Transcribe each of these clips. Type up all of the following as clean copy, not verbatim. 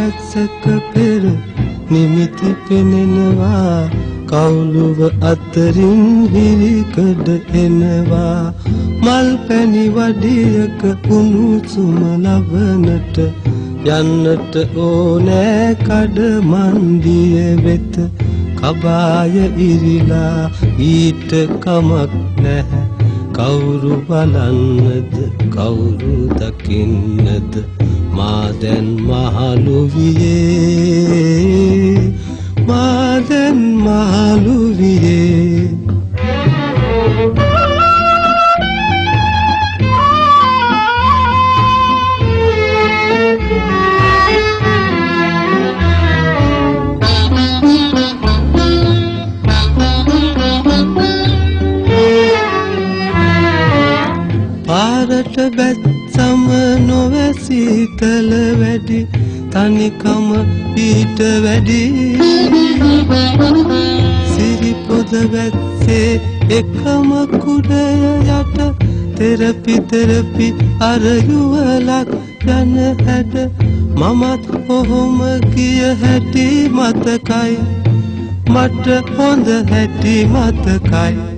වැස්සක පෙර නිමිති පෙනෙනවා කවුළුව අතරින් හිරිකඩ එනවා මල් පැණි වඩියක උණුසුම ලබනට යන්නට ඕනෑ කඩ මන්දිය වෙත කබාය ඉරිලා ඊට කමක් නැහැ කවුරු බලන්නද කවුරු දකින්නද මා දැන් මහලු වියේ මා දැන් මහලු වියේ පාරට බැස්සම නොවැසීතල වැඩි තනිකම පීට වැඩි සිරිපොද වැස්සේ එකම කුඩය යට තෙරපි අර යුවලක් යන හැට මමත් ඔහොම ගිය හැටි මතකයි මට හොඳ හැටි මතකයි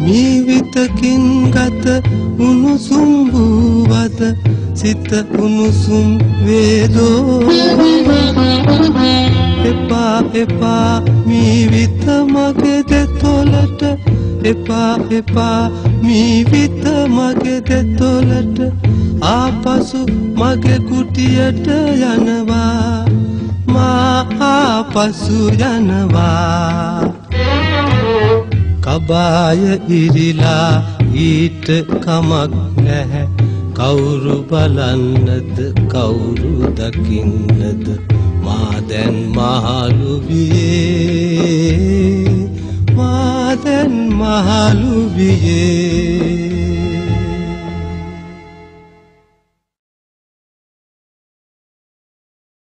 මීවිතකින් ගත උණුසුම් වූවද සිත උණුසුම් වේදෝ එපා මීවිත මගේ දෙතොලට එපා මීවිත මගේ දෙතොලට ආපසු මගේ කුටියට යනවා මා ආපසු යනවා කබාය ඉරිලා ඊට කමක් නැහැ කවුරු බලන්නද කවුරු දකින්නද මා දැන් මහලු වියේ මා දැන් මහලු වියේ